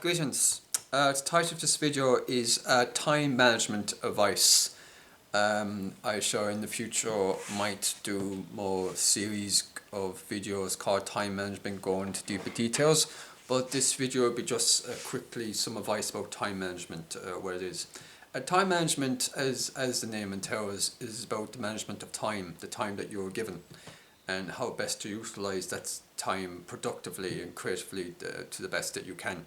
Greetings. The title of this video is Time Management Advice. I sure in the future might do more series of videos called Time Management, go into deeper details, but this video will be just quickly some advice about time management, what it is. Time management, as the name entails, is about the management of time, the time that you're given, and how best to utilize that time productively and creatively to the best that you can.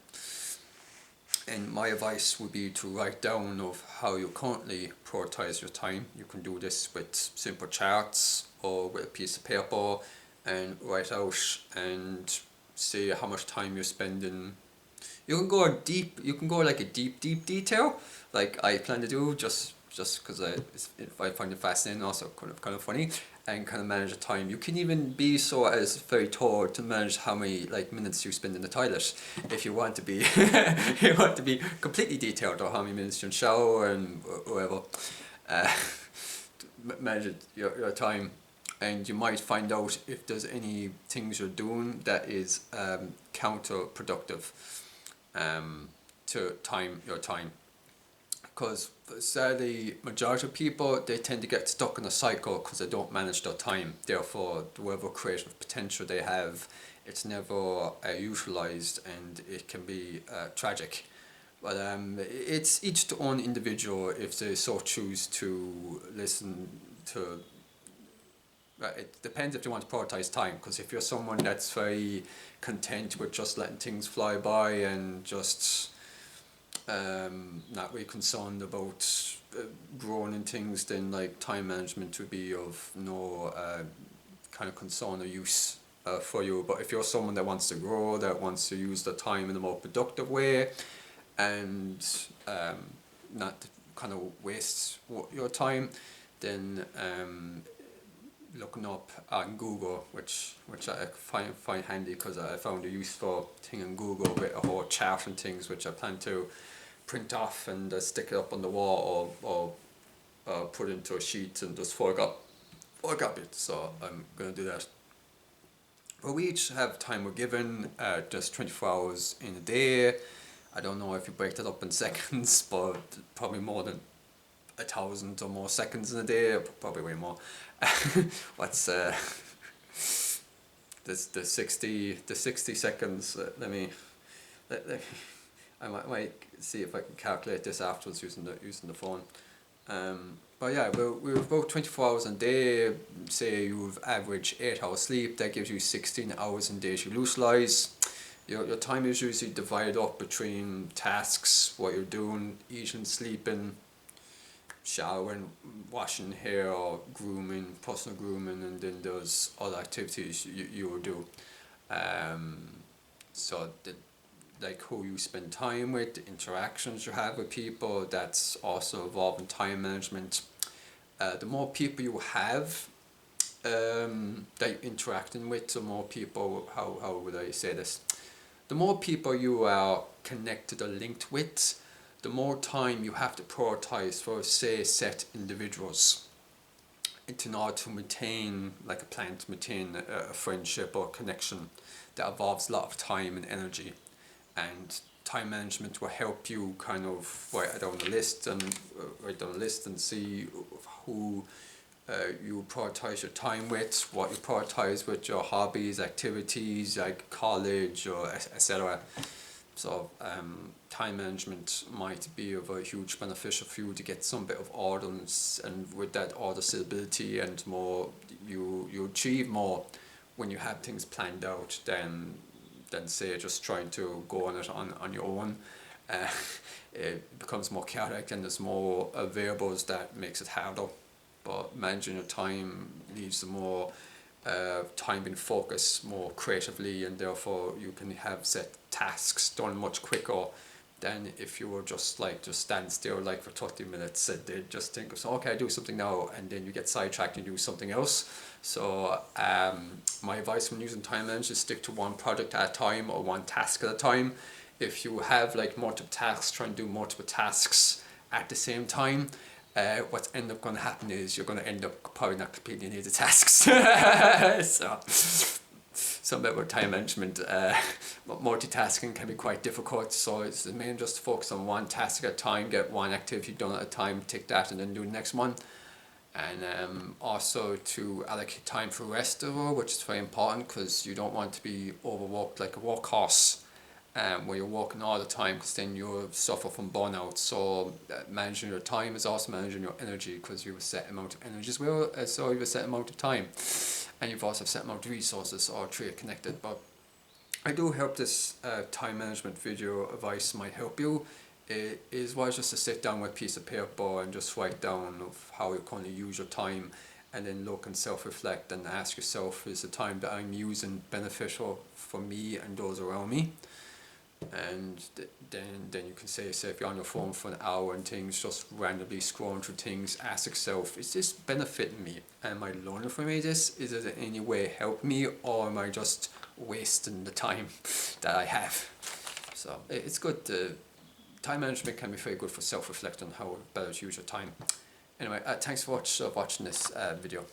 And my advice would be to write down of how you currently prioritize your time. You can do this with simple charts or with a piece of paper and write out and see how much time you're spending. You can go deep, you can go like a deep detail, like I plan to do, just because I find it fascinating, also kind of funny, and kind of manage the time. You can even be so as very thorough to manage how many minutes you spend in the toilet, if you want to be you want to be completely detailed, or how many minutes you shower and whatever. Manage your time, and you might find out if there's any things you're doing that is counterproductive to your time. Because sadly, majority of people, they tend to get stuck in a cycle because they don't manage their time. Therefore, whatever creative potential they have, it's never utilized, and it can be tragic. But it's each to own individual if they so choose to listen to. It depends if you want to prioritize time, because if you're someone that's very content with just letting things fly by and just not really concerned about growing in things, then time management would be of no kind of concern or use for you. But if you're someone that wants to grow, that wants to use the time in a more productive way, and not kind of waste your time, then looking up on Google, which I find handy, because I found a useful thing on Google with a whole chart and things, which I plan to print off and stick it up on the wall, or put into a sheet and just photograph it. So I'm going to do that. But we each have time we're given, just 24 hours in a day. I don't know if you break that up in seconds, but probably more than 1,000 or more seconds in a day, probably way more. What's the 60 seconds? I might see if I can calculate this afterwards using the phone. But yeah, we're about 24 hours a day. Say you've average 8 hours sleep, that gives you 16 hours in days you utilize. Your time is usually divided up between tasks, what you're doing, eating, sleeping, showering, washing hair, or grooming, personal grooming, and then there's other activities you will do. So who you spend time with, the interactions you have with people, that's also involving time management. The more people you have that you're interacting with, the more people, how would I say this? The more people you are connected or linked with, the more time you have to prioritize for, say, set individuals, in order to maintain, like a plan to maintain a friendship or connection that involves a lot of time and energy. And time management will help you kind of write down a list and see who you prioritize your time with, what you prioritize with your hobbies, activities like college or etc. So time management might be of a huge beneficial for you to get some bit of order, and with that order, stability, and more you achieve more when you have things planned out than say just trying to go on it on your own. It becomes more chaotic, and there's more variables that makes it harder. But managing your time leaves the more time in focus more creatively, and therefore you can have set tasks done much quicker than if you were just stand still for 30 minutes and then just think, so okay, I do something now, and then you get sidetracked and do something else. So my advice when using time management is stick to one project at a time, or one task at a time. If you have multiple tasks, trying to do multiple tasks at the same time, what's end up going to happen is you're going to end up probably not completing any of the tasks. So some about time management. Multitasking can be quite difficult, so it's the main just to focus on one task at a time, get one activity done at a time, tick that and then do the next one. And also to allocate time for rest as well, which is very important because you don't want to be overworked like a workhorse, where you're working all the time, because then you'll suffer from burnout. So managing your time is also managing your energy, because you have a set amount of energy as well, so you have a set amount of time, and you've also a set amount of resources, all three are connected. But I do hope this time management video advice might help you. It is wise just to sit down with a piece of paper and just write down of how you currently use your time, and then look and self-reflect and ask yourself, is the time that I'm using beneficial for me and those around me? And then you can say if you're on your phone for an hour and things, just randomly scrolling through things, ask yourself, is this benefiting me? Am I learning from this? Is it in any way helping me, or am I just wasting the time that I have? So it's good to, time management can be very good for self-reflecting how better to use your time. Anyway, thanks for watching this video.